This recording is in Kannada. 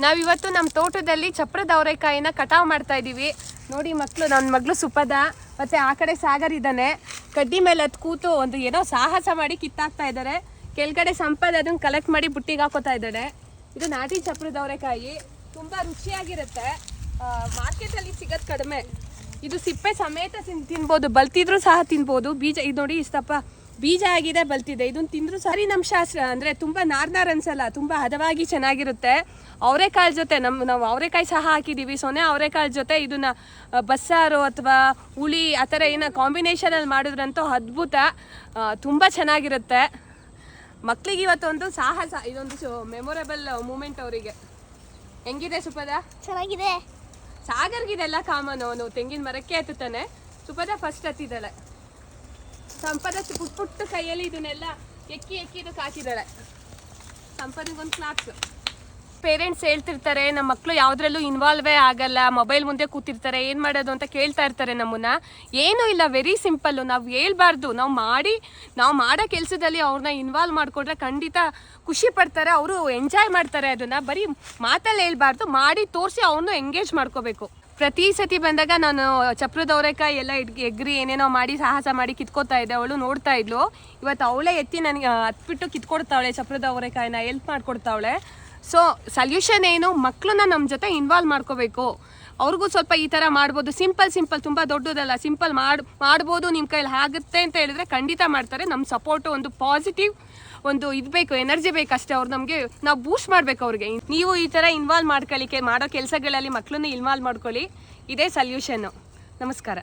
ನಾವಿವತ್ತು ನಮ್ಮ ತೋಟದಲ್ಲಿ ಚಪ್ರದ ಅವರೆಕಾಯಿನ ಕಟಾವು ಮಾಡ್ತಾ ಇದ್ದೀವಿ. ನೋಡಿ ಮಕ್ಕಳು, ನನ್ನ ಮಗಳು ಸುಪದ ಮತ್ತು ಆ ಕಡೆ ಸಾಗರ್ ಇದ್ದಾನೆ. ಕಡ್ಡಿ ಮೇಲೆ ಅದು ಕೂತು ಒಂದು ಏನೋ ಸಾಹಸ ಮಾಡಿ ಕಿತ್ತಾಕ್ತಾ ಇದ್ದಾರೆ. ಕೆಳಗಡೆ ಸಂಪದ ಅದನ್ನು ಕಲೆಕ್ಟ್ ಮಾಡಿ ಬುಟ್ಟಿಗೆ ಹಾಕೋತಾ ಇದ್ದಾಳೆ. ಇದು ನಾಟಿ ಚಪ್ರದ ಅವರೆಕಾಯಿ, ತುಂಬ ರುಚಿಯಾಗಿರುತ್ತೆ. ಮಾರ್ಕೆಟಲ್ಲಿ ಸಿಗೋದು ಕಡಿಮೆ. ಇದು ಸಿಪ್ಪೆ ಸಮೇತ ತಿನ್ಬೋದು, ಬಲ್ತಿದ್ರೂ ಸಹ ತಿನ್ಬೋದು. ಬೀಜ ಇದು ನೋಡಿ ಇಷ್ಟಪ್ಪ ಬೀಜ ಆಗಿದೆ, ಬಲ್ತಿದೆ. ಇದನ್ನು ತಿಂದರೂ ಸರಿ ನಮ್ಮ ಶಾಸ್ತ್ರ ಅಂದರೆ ತುಂಬ ನಾರ್ನಾರ್ ಅನ್ಸಲ್ಲ, ತುಂಬ ಹದವಾಗಿ ಚೆನ್ನಾಗಿರುತ್ತೆ. ಅವರೆಕಾಳು ಜೊತೆ ನಾವು ಅವರೆಕಾಯಿ ಸಹ ಹಾಕಿದ್ದೀವಿ. ಸೊನೆ ಅವರೆಕಾಳು ಜೊತೆ ಇದನ್ನು ಬಸ್ಸಾರು ಅಥವಾ ಹುಳಿ ಆ ಥರ ಏನೋ ಕಾಂಬಿನೇಷನಲ್ಲಿ ಮಾಡಿದ್ರಂತೂ ಅದ್ಭುತ, ತುಂಬ ಚೆನ್ನಾಗಿರುತ್ತೆ. ಮಕ್ಕಳಿಗೆ ಇವತ್ತೊಂದು ಸಾಹಸ, ಇದೊಂದು ಮೆಮೊರೇಬಲ್ ಮೂಮೆಂಟ್ ಅವರಿಗೆ. ಹೆಂಗಿದೆ ಸುಪದ? ಚೆನ್ನಾಗಿದೆ. ಸಾಗರ್ಗಿದೆಲ್ಲ ಕಾಮನ್, ಅವನು ತೆಂಗಿನ ಮರಕ್ಕೆ ಹತ್ತುತ್ತಾನೆ. ಸುಪದ ಫಸ್ಟ್ ಹತ್ತಿದ್ದಾಳೆ. ಸಂಪದ ಪುಟ್ ಪುಟ್ಟು ಕೈಯಲ್ಲಿ ಇದನ್ನೆಲ್ಲ ಎಕ್ಕಿ ಇದಕ್ಕೆ ಹಾಕಿದ್ದಾಳೆ. ಸಂಪದಿಗೊಂದು ಕ್ಲಾಪ್ಸ್. ಪೇರೆಂಟ್ಸ್ ಹೇಳ್ತಿರ್ತಾರೆ ನಮ್ಮ ಮಕ್ಕಳು ಯಾವುದ್ರಲ್ಲೂ ಇನ್ವಾಲ್ವೇ ಆಗಲ್ಲ, ಮೊಬೈಲ್ ಮುಂದೆ ಕೂತಿರ್ತಾರೆ, ಏನು ಮಾಡೋದು ಅಂತ ಕೇಳ್ತಾ ಇರ್ತಾರೆ ನಮ್ಮನ್ನ. ಏನೂ ಇಲ್ಲ, ವೆರಿ ಸಿಂಪಲ್ಲು. ನಾವು ಹೇಳ್ಬಾರ್ದು, ನಾವು ಮಾಡೋ ಕೆಲಸದಲ್ಲಿ ಅವ್ರನ್ನ ಇನ್ವಾಲ್ವ್ ಮಾಡಿಕೊಂಡ್ರೆ ಖಂಡಿತ ಖುಷಿ ಪಡ್ತಾರೆ, ಅವರು ಎಂಜಾಯ್ ಮಾಡ್ತಾರೆ. ಅದನ್ನು ಬರೀ ಮಾತಲ್ಲಿ ಹೇಳ್ಬಾರ್ದು, ಮಾಡಿ ತೋರಿಸಿ ಅವ್ರನ್ನೂ ಎಂಗೇಜ್ ಮಾಡ್ಕೋಬೇಕು. ಪ್ರತಿ ಸತಿ ಬಂದಾಗ ನಾನು ಚಪ್ರದ ಅವರೆಕಾಯಿ ಎಲ್ಲ ಎಗ್ರಿ ಏನೇನೋ ಮಾಡಿ ಸಾಹಸ ಮಾಡಿ ಕಿತ್ಕೋತಾ ಇದ್ದೆ. ಅವಳು ನೋಡ್ತಾ ಇದ್ಲು. ಇವತ್ತು ಅವಳೇ ಎತ್ತಿ ನನಗೆ ಹತ್ಬಿಟ್ಟು ಕಿತ್ಕೊಡ್ತಾವಳೆ, ಚಪ್ರದ ಅವರೆಕಾಯಿನ ಹೆಲ್ಪ್ ಮಾಡಿಕೊಡ್ತಾವಳೆ. ಸೊ ಸಲ್ಯೂಷನ್ ಏನು, ಮಕ್ಕಳನ್ನ ನಮ್ಮ ಜೊತೆ ಇನ್ವಾಲ್ವ್ ಮಾಡ್ಕೋಬೇಕು. ಅವ್ರಿಗೂ ಸ್ವಲ್ಪ ಈ ಥರ ಮಾಡ್ಬೋದು. ಸಿಂಪಲ್ ತುಂಬ ದೊಡ್ಡದಲ್ಲ, ಸಿಂಪಲ್ ಮಾಡ್ಬೋದು, ನಿಮ್ಮ ಕೈಲಿ ಆಗುತ್ತೆ ಅಂತ ಹೇಳಿದ್ರೆ ಖಂಡಿತ ಮಾಡ್ತಾರೆ. ನಮ್ಮ ಸಪೋರ್ಟು, ಒಂದು ಪಾಸಿಟಿವ್ ಒಂದು ಇದು ಬೇಕು, ಎನರ್ಜಿ ಬೇಕು ಅಷ್ಟೇ. ಅವ್ರು ನಮಗೆ ನಾವು ಬೂಸ್ಟ್ ಮಾಡಬೇಕು ಅವ್ರಿಗೆ. ನೀವು ಈ ಥರ ಇನ್ವಾಲ್ವ್ ಮಾಡ್ಕೊಳ್ಳಿಕ್ಕೆ ಮಾಡೋ ಕೆಲಸಗಳಲ್ಲಿ ಮಕ್ಕಳನ್ನ ಇನ್ವಾಲ್ವ್ ಮಾಡ್ಕೊಳ್ಳಿ. ಇದೇ ಸಲ್ಯೂಷನ್ನು. ನಮಸ್ಕಾರ.